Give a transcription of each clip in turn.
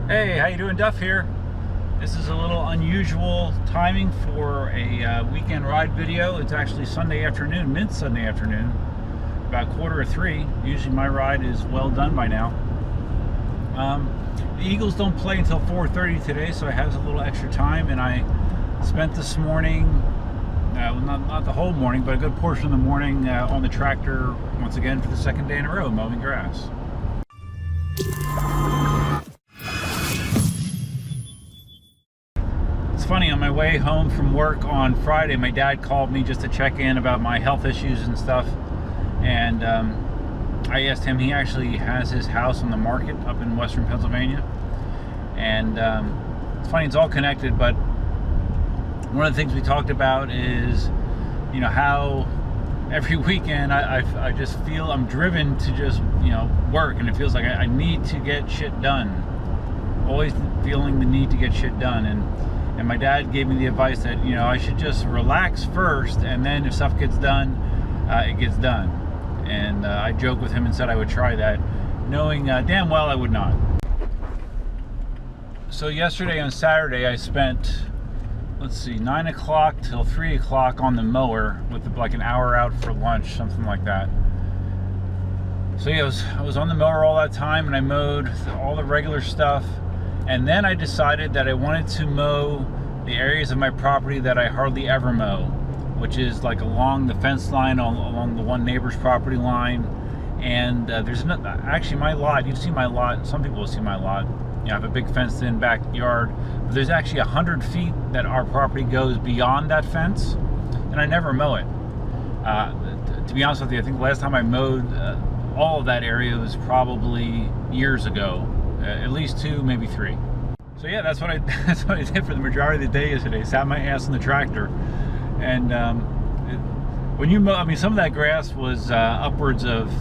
Hey, how you doing? Duff here. This is a little unusual timing for a weekend ride video. It's actually Sunday afternoon, mid-Sunday afternoon, about 2:45. Usually my ride is well done by now. The Eagles don't play until 4:30 today, so I have a little extra time, and I spent this morning, not the whole morning, but a good portion of the morning on the tractor once again for the second day in a row, mowing grass. Funny, on my way home from work on Friday, my dad called me just to check in about my health issues and stuff, and I asked him. He actually has his house on the market up in western Pennsylvania, and it's funny, it's all connected, but one of the things we talked about is, you know, how every weekend I just feel I'm driven to just, you know, work, and it feels like I need to get shit done, always feeling the need to get shit done. And my dad gave me the advice that, you know, I should just relax first, and then if stuff gets done, it gets done. And I joked with him and said I would try that, knowing damn well I would not. So yesterday on Saturday, I spent, 9 o'clock till 3 o'clock on the mower with like an hour out for lunch, something like that. So yeah, I was on the mower all that time, and I mowed all the regular stuff. And then I decided that I wanted to mow the areas of my property that I hardly ever mow, which is like along the fence line, along the one neighbor's property line. And there's actually my lot, you've seen my lot, some people have seen my lot. You know, I have a big fenced in backyard, but there's actually 100 feet that our property goes beyond that fence, and I never mow it. To be honest with you, I think the last time I mowed all of that area was probably years ago. At least 2, maybe 3. So yeah, that's what I did for the majority of the day yesterday. Sat my ass on the tractor, and when you mow, I mean, some of that grass was upwards of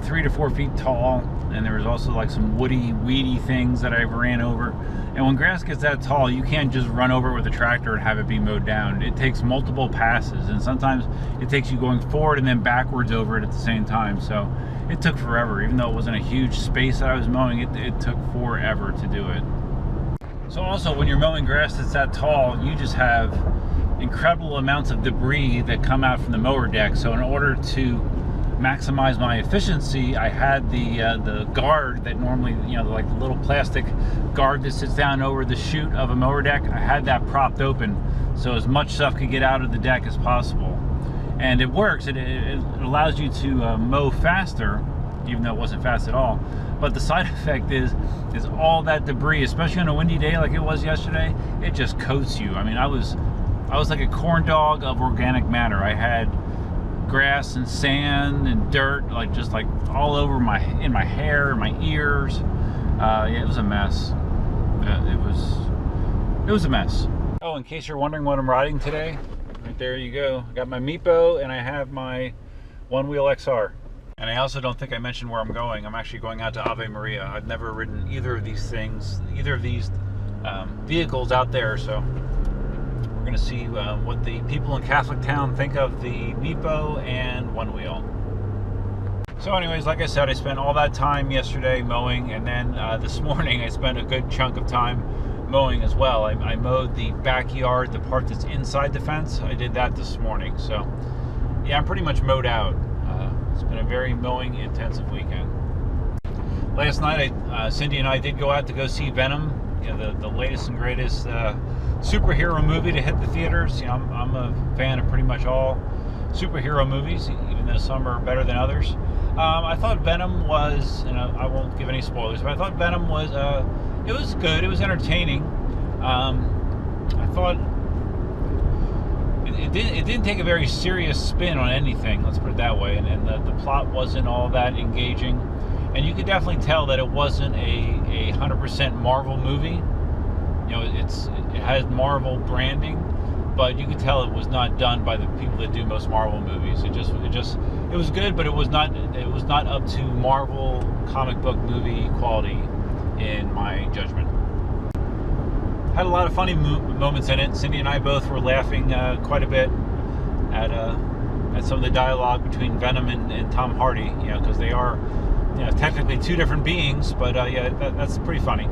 3 to 4 feet tall, and there was also like some woody, weedy things that I ran over. And when grass gets that tall, you can't just run over it with a tractor and have it be mowed down. It takes multiple passes, and sometimes it takes you going forward and then backwards over it at the same time. So it took forever. Even though it wasn't a huge space that I was mowing, it took forever to do it. So also, when you're mowing grass that's that tall, you just have incredible amounts of debris that come out from the mower deck. So in order to maximize my efficiency, I had the guard that normally, you know, like the little plastic guard that sits down over the chute of a mower deck, I had that propped open so as much stuff could get out of the deck as possible. And it works. It allows you to mow faster, even though it wasn't fast at all. But the side effect is all that debris, especially on a windy day like it was yesterday, it just coats you. I mean, I was like a corn dog of organic matter. I had grass and sand and dirt, just all over in my hair, in my ears. Yeah, it was a mess. It was a mess. Oh, in case you're wondering what I'm riding today, right there you go. I got my Meepo, and I have my one-wheel XR. And I also don't think I mentioned where I'm going. I'm actually going out to Ave Maria. I've never ridden either of these things, either of these vehicles out there, so we're going to see what the people in Catholic Town think of the Meepo and one wheel. So anyways, like I said, I spent all that time yesterday mowing, and then this morning I spent a good chunk of time mowing as well. I mowed the backyard, the part that's inside the fence. I did that this morning. So yeah, I'm pretty much mowed out. It's been a very mowing intensive weekend. Last night, Cindy and I did go out to go see Venom, you know, the latest and greatest superhero movie to hit the theaters. You know, I'm a fan of pretty much all superhero movies, even though some are better than others. I thought Venom was, and I won't give any spoilers, but I thought Venom was, it was good. It was entertaining. I thought it didn't take a very serious spin on anything, let's put it that way, and the plot wasn't all that engaging, and you could definitely tell that it wasn't a 100% Marvel movie. You know, it has Marvel branding, but you could tell it was not done by the people that do most Marvel movies. It was good, but it was not up to Marvel comic book movie quality, in my judgment. Had a lot of funny moments in it. Cindy and I both were laughing quite a bit at some of the dialogue between Venom and Tom Hardy, you know, because they are you know, technically two different beings, but yeah, that's pretty funny.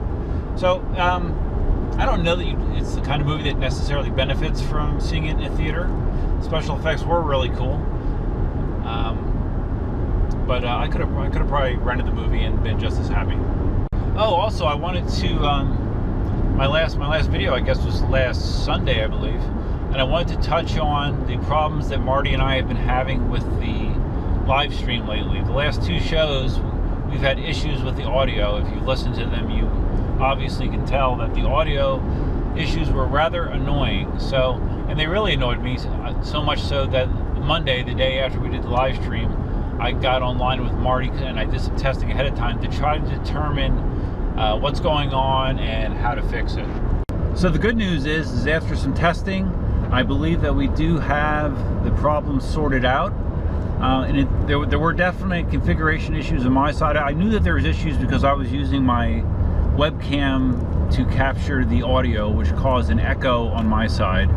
So I don't know that it's the kind of movie that necessarily benefits from seeing it in a theater. Special effects were really cool, but I could have probably rented the movie and been just as happy. Oh, also I wanted to my last video, I guess, was last Sunday, I believe, and I wanted to touch on the problems that Marty and I have been having with the live stream lately. The last two shows, we've had issues with the audio. If you listen to them, you obviously can tell that the audio issues were rather annoying. So, and they really annoyed me so much so that Monday, the day after we did the live stream, I got online with Marty and I did some testing ahead of time to try to determine what's going on and how to fix it. So the good news is after some testing, I believe that we do have the problem sorted out. And there were definite configuration issues on my side. I knew that there was issues because I was using my webcam to capture the audio, which caused an echo on my side.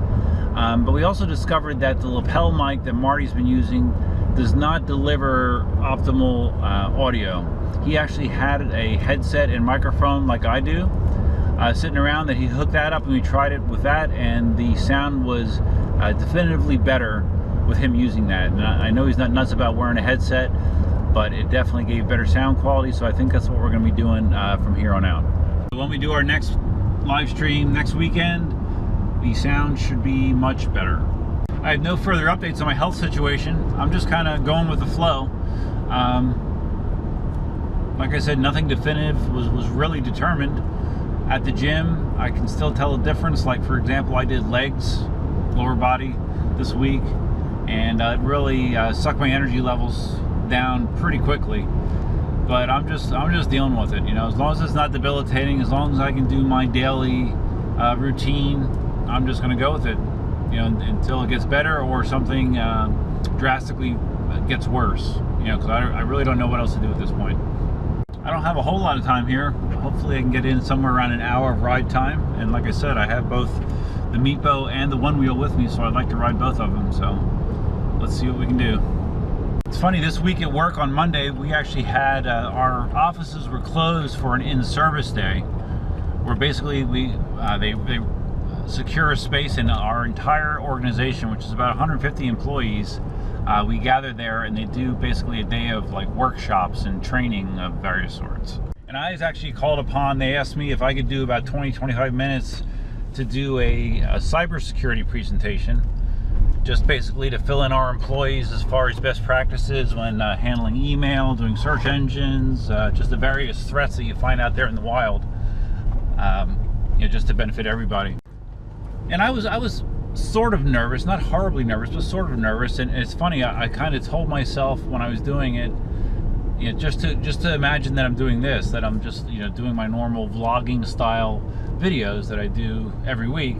But we also discovered that the lapel mic that Marty's been using does not deliver optimal audio. He actually had a headset and microphone like I do sitting around, that he hooked that up and we tried it with that, and the sound was definitively better with him using that. And I know he's not nuts about wearing a headset, but it definitely gave better sound quality, so I think that's what we're going to be doing from here on out. When we do our next live stream next weekend, the sound should be much better. I have no further updates on my health situation. I'm just kind of going with the flow. Like I said, nothing definitive was really determined. At the gym, I can still tell a difference. Like, for example, I did legs, lower body this week, and it really sucked my energy levels down pretty quickly. But I'm just dealing with it, you know. As long as it's not debilitating, as long as I can do my daily routine, I'm just going to go with it, you know, until it gets better or something drastically gets worse, you know, because I really don't know what else to do at this point. I don't have a whole lot of time here. Hopefully I can get in somewhere around an hour of ride time, and like I said, I have both the Meepo and the one wheel with me, so I'd like to ride both of them. So let's see what we can do. It's funny, this week at work on Monday, we actually had our offices were closed for an in-service day, where basically they secure a space in our entire organization, which is about 150 employees. We gather there and they do basically a day of like workshops and training of various sorts. And I was actually called upon, they asked me if I could do about 20-25 minutes to do a cybersecurity presentation, just basically to fill in our employees as far as best practices when handling email, doing search engines, just the various threats that you find out there in the wild, you know, just to benefit everybody. And I was sort of nervous, not horribly nervous, but sort of nervous. And it's funny, I kind of told myself when I was doing it, you know, just to imagine that I'm doing this, that I'm just, you know, doing my normal vlogging style videos that I do every week.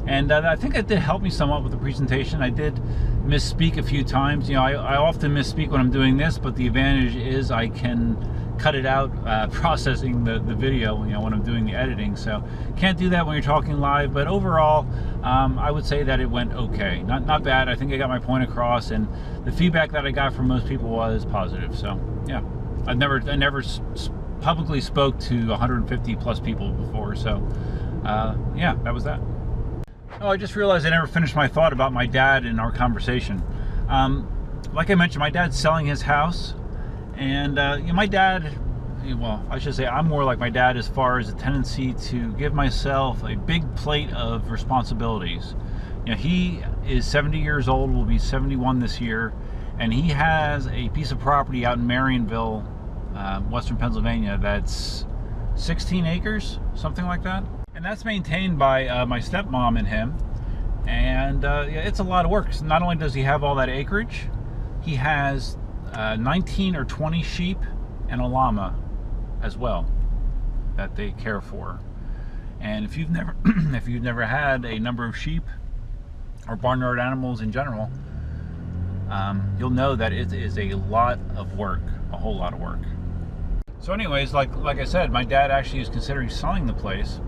And I think it did help me somewhat with the presentation. I did misspeak a few times. You know, I often misspeak when I'm doing this, but the advantage is I can cut it out processing the video, you know, when I'm doing the editing. So can't do that when you're talking live, but overall I would say that it went okay, not bad. I think I got my point across, and the feedback that I got from most people was positive. So yeah, I never publicly spoke to 150 plus people before, so yeah, that was that. Oh, I just realized I never finished my thought about my dad and our conversation. Like I mentioned, my dad's selling his house. And you know, my dad, well, I should say I'm more like my dad as far as a tendency to give myself a big plate of responsibilities. You know, he is 70 years old, will be 71 this year, and he has a piece of property out in Marionville, Western Pennsylvania, that's 16 acres, something like that. And that's maintained by my stepmom and him. And yeah, it's a lot of work. Not only does he have all that acreage, he has 19 or 20 sheep and a llama as well that they care for. And if you've never had a number of sheep or barnyard animals in general, you'll know that it is a lot of work, a whole lot of work. So anyways, like I said, my dad actually is considering selling the place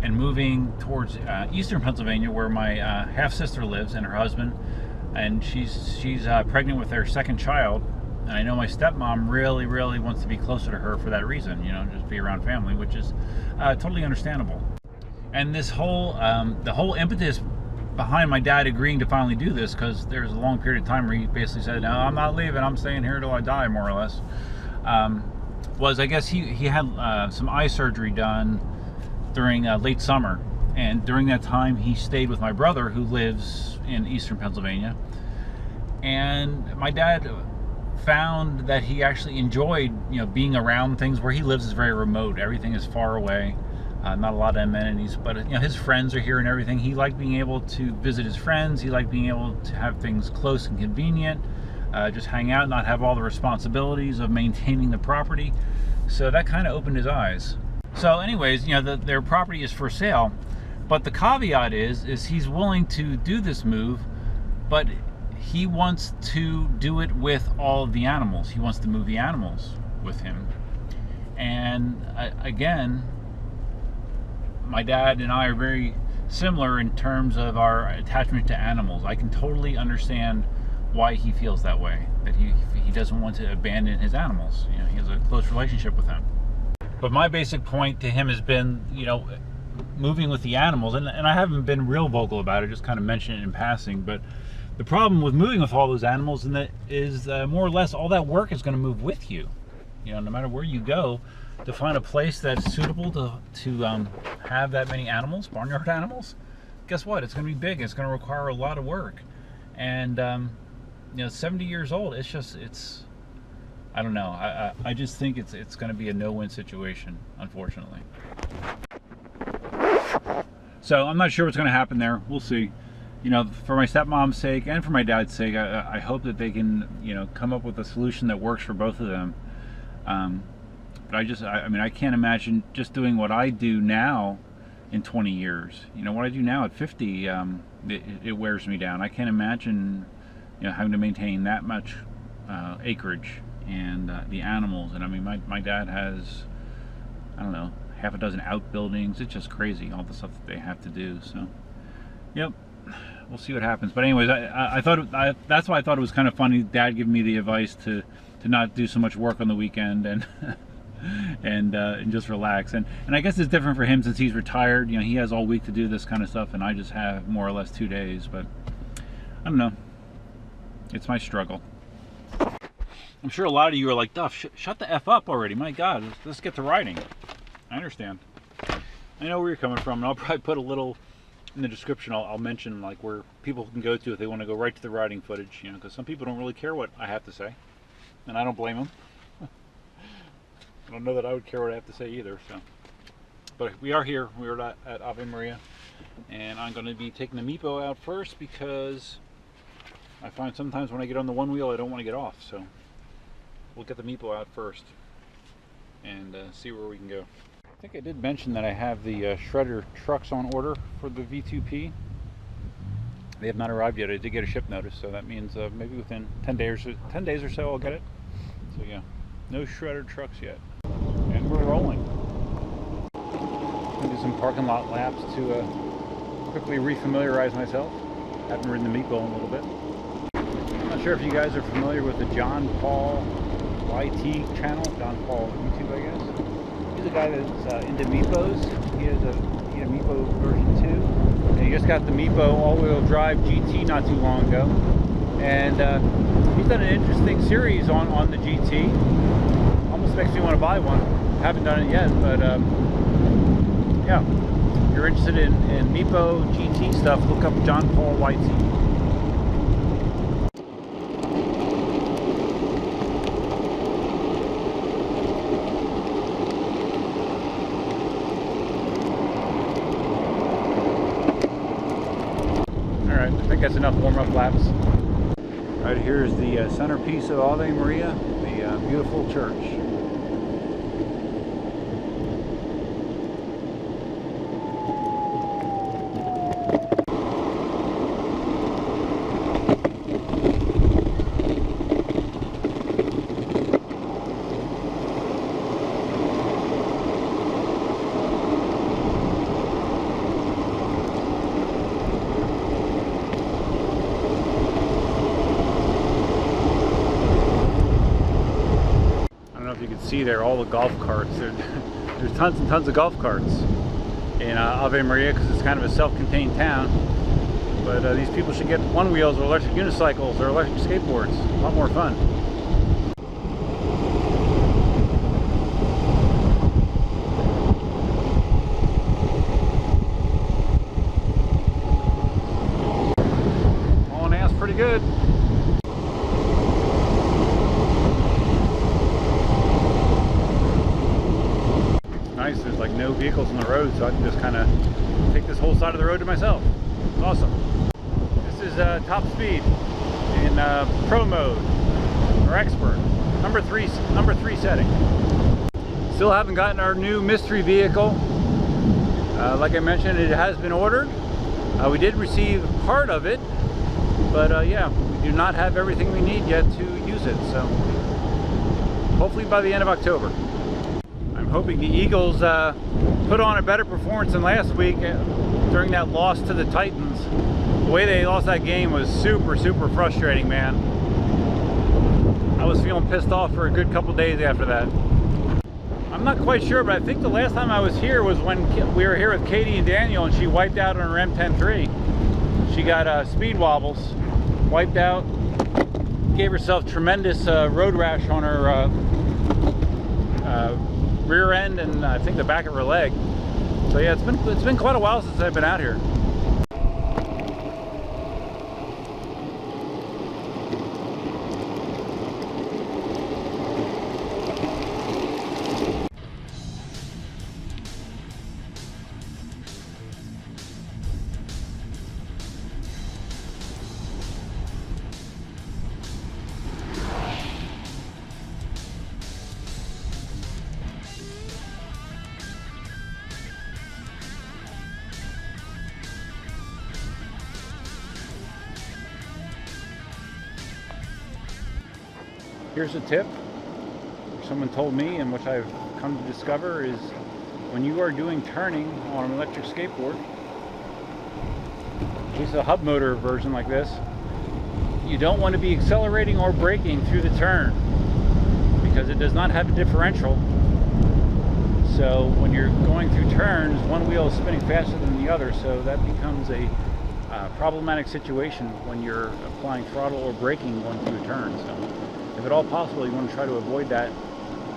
and moving towards eastern Pennsylvania, where my half sister lives and her husband, and she's pregnant with their second child. And I know my stepmom really, really wants to be closer to her for that reason, you know, just be around family, which is totally understandable. And this whole, the whole impetus behind my dad agreeing to finally do this, because there's a long period of time where he basically said, no, I'm not leaving, I'm staying here till I die, more or less, was I guess he had some eye surgery done during late summer. And during that time, he stayed with my brother, who lives in eastern Pennsylvania. And my dad found that he actually enjoyed, you know, being around things. Where he lives is very remote. Everything is far away. Not a lot of amenities, but you know, his friends are here and everything. He liked being able to visit his friends. He liked being able to have things close and convenient, just hang out, not have all the responsibilities of maintaining the property. So that kind of opened his eyes. So anyways, you know, their property is for sale, but the caveat is he's willing to do this move, but he wants to do it with all of the animals. He wants to move the animals with him. And again, my dad and I are very similar in terms of our attachment to animals. I can totally understand why he feels that way, that he doesn't want to abandon his animals. You know, he has a close relationship with them. But my basic point to him has been, you know, moving with the animals, and I haven't been real vocal about it, just kind of mentioned it in passing, but the problem with moving with all those animals is more or less all that work is going to move with you. You know, no matter where you go, to find a place that's suitable to have that many animals, barnyard animals, guess what? It's going to be big. It's going to require a lot of work. And, you know, 70 years old, it's I don't know. I just think it's going to be a no-win situation, unfortunately. So I'm not sure what's going to happen there. We'll see. You know, for my stepmom's sake and for my dad's sake, I hope that they can, you know, come up with a solution that works for both of them. But I mean, I can't imagine just doing what I do now in 20 years. You know, what I do now at 50, it wears me down. I can't imagine, you know, having to maintain that much acreage and the animals. And I mean, my dad has, I don't know, half a dozen outbuildings. It's just crazy, all the stuff that they have to do. So, yep, we'll see what happens. But anyways, I thought that's why I thought it was kind of funny, Dad giving me the advice to not do so much work on the weekend and and just relax. And I guess it's different for him since he's retired. You know, he has all week to do this kind of stuff, and I just have more or less 2 days. But I don't know. It's my struggle. I'm sure a lot of you are like, Duff, shut the F up already. My God, let's get to riding. I understand. I know where you're coming from, and I'll probably put a little in the description. I'll mention like where people can go to if they want to go right to the riding footage. You know, because some people don't really care what I have to say, and I don't blame them. I don't know that I would care what I have to say either. So, but we are here. We are at Ave Maria, and I'm going to be taking the Meepo out first because I find sometimes when I get on the one wheel, I don't want to get off. So we'll get the Meepo out first and see where we can go. I think I did mention that I have the shredder trucks on order for the V2P. They have not arrived yet. I did get a ship notice, so that means maybe within 10 days or so I'll get it. So yeah, no shredder trucks yet. And we're rolling. I'm going to do some parking lot laps to quickly refamiliarize myself. Haven't ridden the Meepo in a little bit. I'm not sure if you guys are familiar with the John Paul YT channel, John Paul YouTube, I guess. He's a guy that's into Meepos. He has a Meepo version 2. And he just got the Meepo all-wheel drive GT not too long ago. And he's done an interesting series on the GT. Almost makes me want to buy one. Haven't done it yet, but yeah. If you're interested in Meepo GT stuff, look up John Paul YT. I think that's enough warm-up laps. Right here is the centerpiece of Ave Maria, the beautiful church. see there, all the golf carts. There's tons and tons of golf carts in Ave Maria because it's kind of a self-contained town. But these people should get one wheels or electric unicycles or electric skateboards. A lot more fun. Hauling ass pretty good. Nice, there's like no vehicles on the road, so I can just kind of take this whole side of the road to myself. It's awesome. This is top speed in pro mode or expert, number three setting. Still haven't gotten our new mystery vehicle. Like I mentioned, it has been ordered. We did receive part of it, but yeah, we do not have everything we need yet to use it. So hopefully by the end of October. I'm hoping the Eagles put on a better performance than last week during that loss to the Titans. The way they lost that game was super frustrating, man. I was feeling pissed off for a good couple days after that. I'm not quite sure, but I think the last time I was here was when we were here with Katie and Daniel, and she wiped out on her M10-3. She got speed wobbles, wiped out, gave herself tremendous road rash on her rear end and I think the back of her leg. So yeah, it's been quite a while since I've been out here. Here's a tip someone told me, and which I've come to discover, is when you are doing turning on an electric skateboard, at least a hub motor version like this, you don't want to be accelerating or braking through the turn because it does not have a differential. So when you're going through turns, one wheel is spinning faster than the other, so that becomes a problematic situation when you're applying throttle or braking going through a turn. So if at all possible, you want to try to avoid that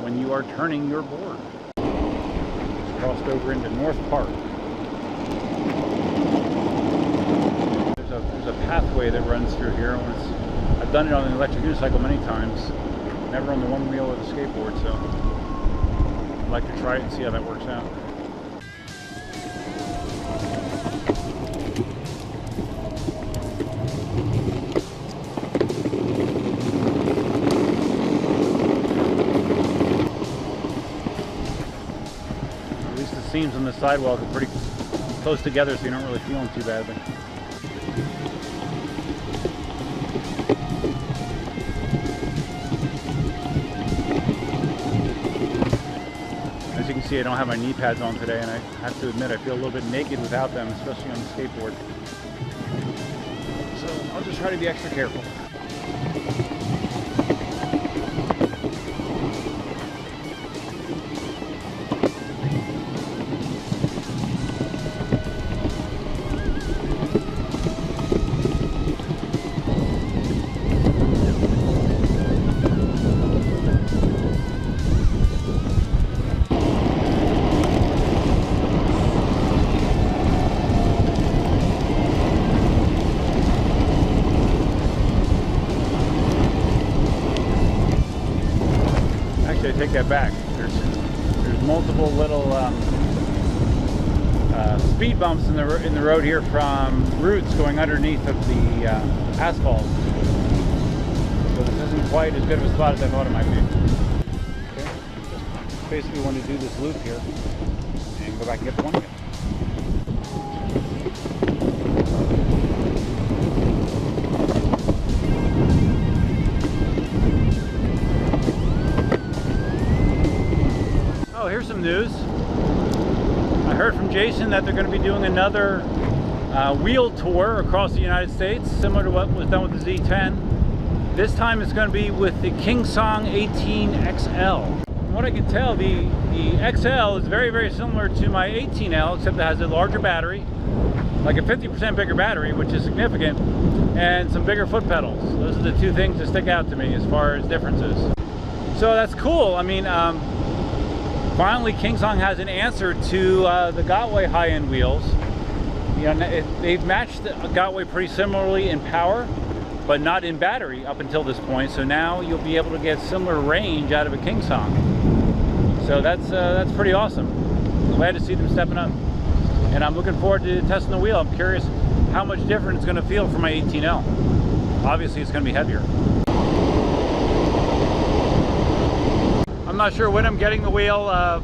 when you are turning your board. Just crossed over into North Park. There's a pathway that runs through here. I've done it on an electric unicycle many times, never on the one wheel of the skateboard, so I'd like to try it and see how that works out. Seams on the sidewalk are pretty close together, so you're not really feeling too badly. As you can see, I don't have my knee pads on today, and I have to admit I feel a little bit naked without them, especially on the skateboard. So I'll just try to be extra careful. Take that back. There's multiple little speed bumps in the road here from roots going underneath of the asphalt. So this isn't quite as good of a spot as I thought it might be. Okay, just basically want to do this loop here and go back and get the one again. Here's some news. I heard from Jason that they're going to be doing another wheel tour across the United States, similar to what was done with the Z10. This time it's going to be with the KingSong 18XL. from what I can tell, the XL is very, very similar to my 18L, except it has a larger battery, like a 50% bigger battery, which is significant, and some bigger foot pedals. Those are the two things that stick out to me as far as differences. So that's cool. I mean, finally KingSong has an answer to the Gotway high-end wheels. You know, they've matched the Gotway pretty similarly in power, but not in battery up until this point. So now you'll be able to get similar range out of a KingSong. So that's pretty awesome. Glad to see them stepping up. And I'm looking forward to testing the wheel. I'm curious how much different it's going to feel from my 18L. Obviously, it's going to be heavier. I'm not sure when I'm getting the wheel. I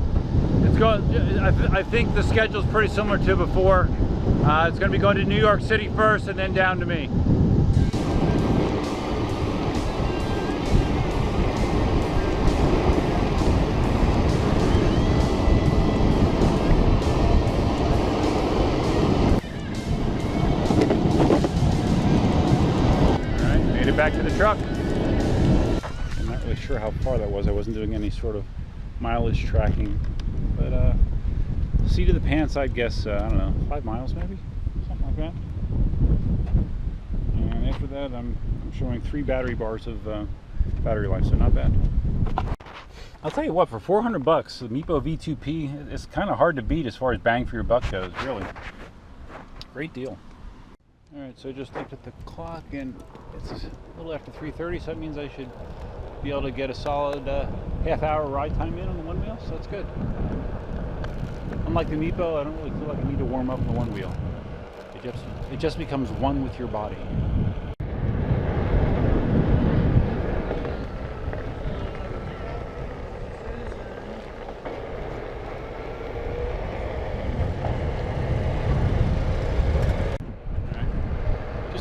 think the schedule is pretty similar to before. It's going to be going to New York City first and then down to me. Back to the truck. I'm not really sure how far that was. I wasn't doing any sort of mileage tracking, but seat of the pants, I'd guess, I don't know, 5 miles maybe, something like that. And after that, I'm showing 3 battery bars of battery life, so not bad. I'll tell you what, for 400 bucks, the Meepo V2P is kind of hard to beat as far as bang for your buck goes, really. Great deal. Alright, so I just looked at the clock and it's a little after 3:30, so that means I should be able to get a solid half-hour ride time in on the one wheel, so that's good. Unlike the Meepo, I don't really feel like I need to warm up the one wheel. It just becomes one with your body.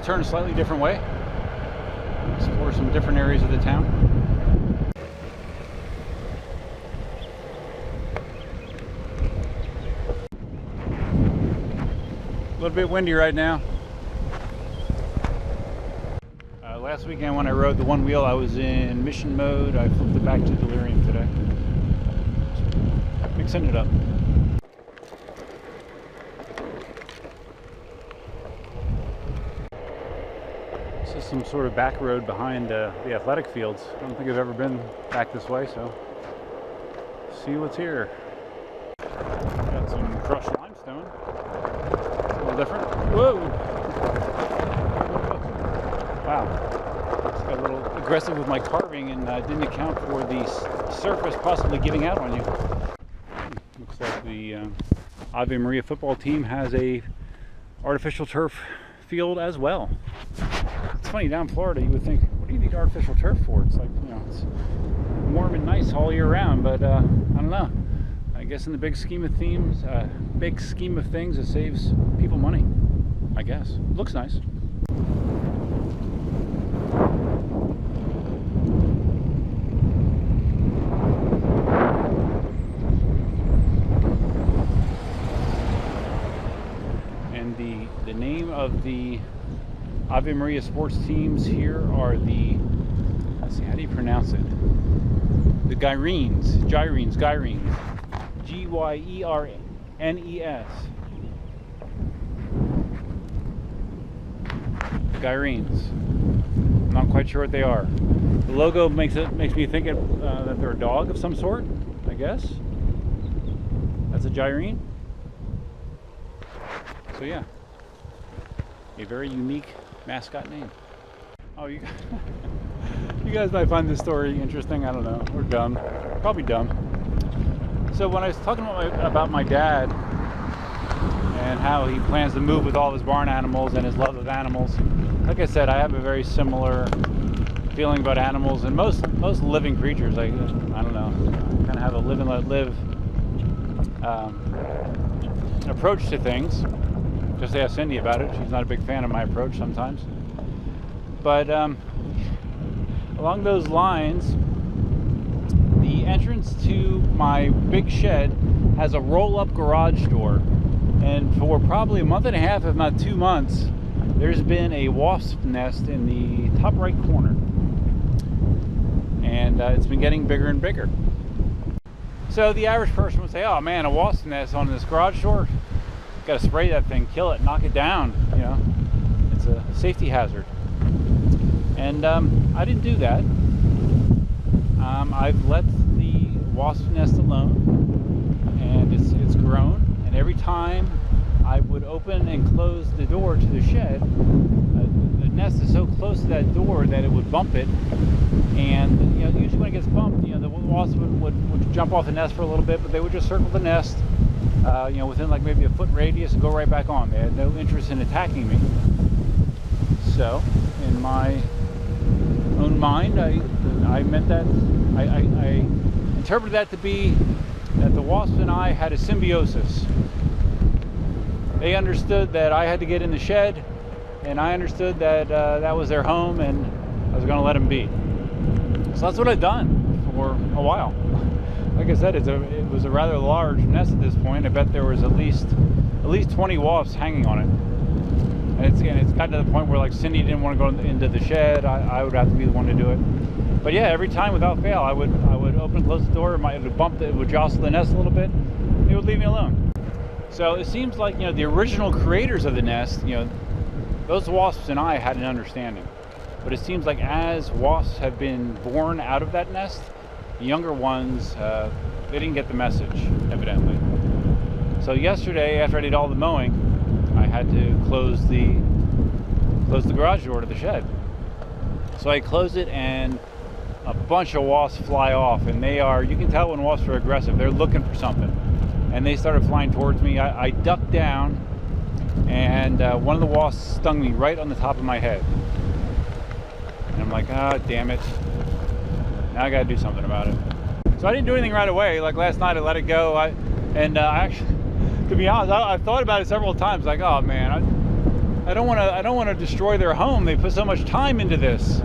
Turn a slightly different way, explore some different areas of the town. A little bit windy right now. Last weekend when I rode the one wheel, I was in mission mode. I flipped it back to delirium today. Mixing it up. Some sort of back road behind the athletic fields. I don't think I've ever been back this way, so see what's here. Got some crushed limestone. It's a little different. Whoa! Wow. Just got a little aggressive with my carving and didn't account for the surface possibly giving out on you. Looks like the Ave Maria football team has a artificial turf field as well. It's funny, down in Florida you would think, what do you need artificial turf for? It's like, you know, it's warm and nice all year round, but I don't know. I guess in the big scheme of things, it saves people money, I guess. Looks nice. And the name of the Ave Maria sports teams here are the, let's see, how do you pronounce it? The Gyrenes. Gyrenes. G-Y-E-R-N-E-S. Gyrenes. I'm not quite sure what they are. The logo makes me think that they're a dog of some sort, I guess. That's a Gyrene. So yeah, a very unique mascot name. Oh, you guys might find this story interesting. I don't know, or dumb. Probably dumb. So when I was talking about my dad and how he plans to move with all of his barn animals and his love of animals, like I said, I have a very similar feeling about animals and most living creatures. I don't know, kind of have a live and let live approach to things. Just ask Cindy about it. She's not a big fan of my approach sometimes. But along those lines, the entrance to my big shed has a roll-up garage door. And for probably a month and a half, if not 2 months, there's been a wasp nest in the top right corner. And it's been getting bigger and bigger. So the average person would say, oh man, a wasp nest on this garage door, got to spray that thing, kill it, knock it down, you know, it's a safety hazard. And I didn't do that. I've let the wasp nest alone, and it's grown, and every time I would open and close the door to the shed, the nest is so close to that door that it would bump it, and you know, usually when it gets bumped, you know, the wasp would jump off the nest for a little bit, but they would just circle the nest, you know, within like maybe a foot radius and go right back on. They had no interest in attacking me. So, in my own mind, I meant that, I interpreted that to be that the wasp and I had a symbiosis. They understood that I had to get in the shed, and I understood that that was their home, and I was going to let them be. So that's what I've done for a while. Like I said, it was a rather large nest at this point. I bet there was at least 20 wasps hanging on it. And it's gotten to the point where like Cindy didn't want to go into the shed. I would have to be the one to do it. But yeah, every time without fail, I would open and close the door. It would bump it would jostle the nest a little bit. It would leave me alone. So it seems like, you know, the original creators of the nest, you know, those wasps and I had an understanding. But it seems like as wasps have been born out of that nest, the younger ones, they didn't get the message, evidently. So yesterday, after I did all the mowing, I had to close the garage door to the shed. So I closed it, and a bunch of wasps fly off, and you can tell when wasps are aggressive. They're looking for something. And they started flying towards me. I ducked down, and one of the wasps stung me right on the top of my head. And I'm like, ah, damn it. Now I gotta do something about it. So I didn't do anything right away. Like last night, I let it go. I actually, to be honest, I've thought about it several times. Like, oh man, I don't want to destroy their home. They put so much time into this,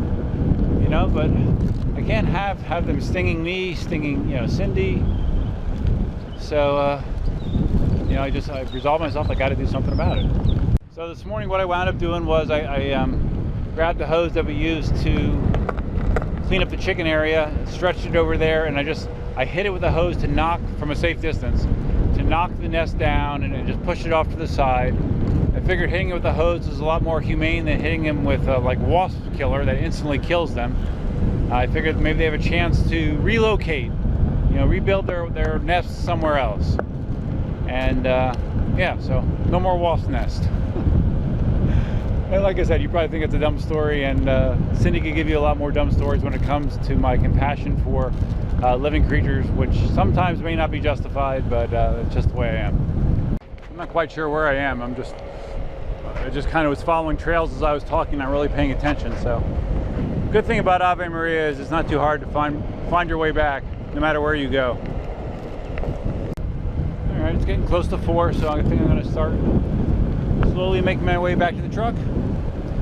you know. But I can't have them stinging me, stinging, you know, Cindy. So, you know, I resolved myself. I got to do something about it. So this morning, what I wound up doing was I grabbed the hose that we used to clean up the chicken area, stretched it over there, and I hit it with the hose to knock from a safe distance, to knock the nest down, and just pushed it off to the side. I figured hitting it with the hose is a lot more humane than hitting them with like wasp killer that instantly kills them. I figured maybe they have a chance to relocate, you know, rebuild their nests somewhere else. And yeah, so no more wasp nest. And like I said, you probably think it's a dumb story, and Cindy could give you a lot more dumb stories when it comes to my compassion for living creatures, which sometimes may not be justified, but it's just the way I am. I'm not quite sure where I am. I just kind of was following trails as I was talking, not really paying attention. So good thing about Ave Maria is it's not too hard to find your way back, no matter where you go. All right, it's getting close to 4, so I think I'm going to start slowly making my way back to the truck.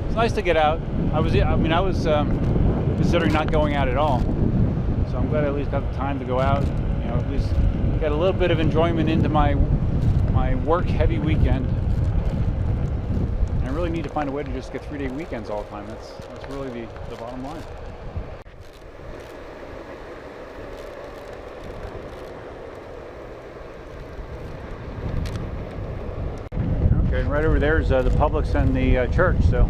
It's nice to get out. I was considering not going out at all, so I'm glad I at least got the time to go out. You know, at least get a little bit of enjoyment into my work-heavy weekend. And I really need to find a way to just get 3-day weekends all the time. That's really the bottom line. Okay, and right over there is the Publix and the church. So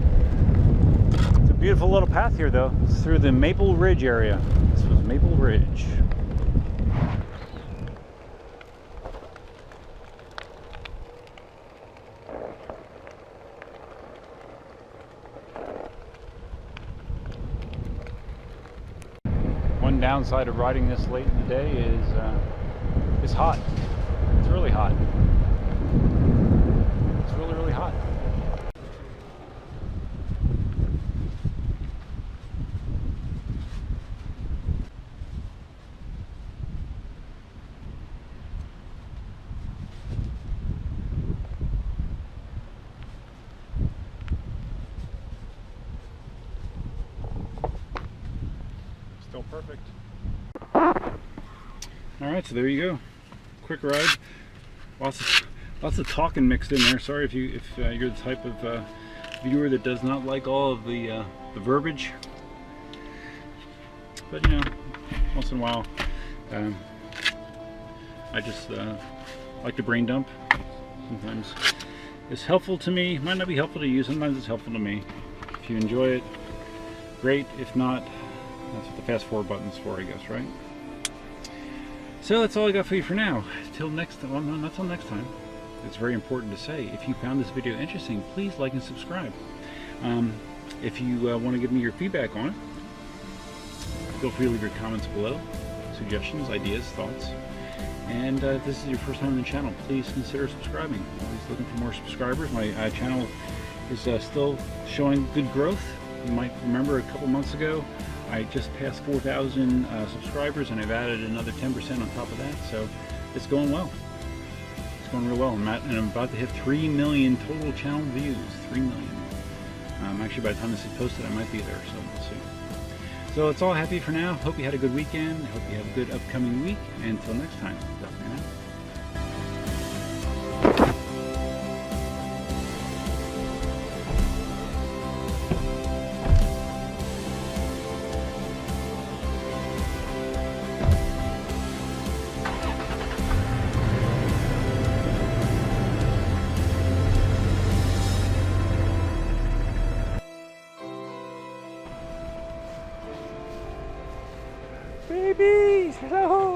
it's a beautiful little path here, though. It's through the Maple Ridge area. This was Maple Ridge. One downside of riding this late in the day is it's hot. It's really hot. It's really, really hot. Still perfect. All right, so there you go. Quick ride. Lots of talking mixed in there. Sorry if you're the type of viewer that does not like all of the verbiage. But you know, once in a while, I just like to brain dump. Sometimes it's helpful to me. Might not be helpful to you. Sometimes it's helpful to me. If you enjoy it, great. If not, that's what the fast forward button's for, I guess, right? So that's all I got for you for now. Till next time. Well, no, not till next time. It's very important to say, if you found this video interesting, please like and subscribe. If you want to give me your feedback on it, feel free to leave your comments below. Suggestions, ideas, thoughts. And if this is your first time on the channel, please consider subscribing. I'm always looking for more subscribers. My channel is still showing good growth. You might remember a couple months ago, I just passed 4,000 subscribers, and I've added another 10% on top of that. So it's going well. It's going real well. I'm about to hit 3 million total channel views. 3 million. Actually, by the time this is posted, I might be there. So we'll see. So that's all I have for you for now. Hope you had a good weekend. Hope you have a good upcoming week. And until next time, bye for now. Babies! Hello!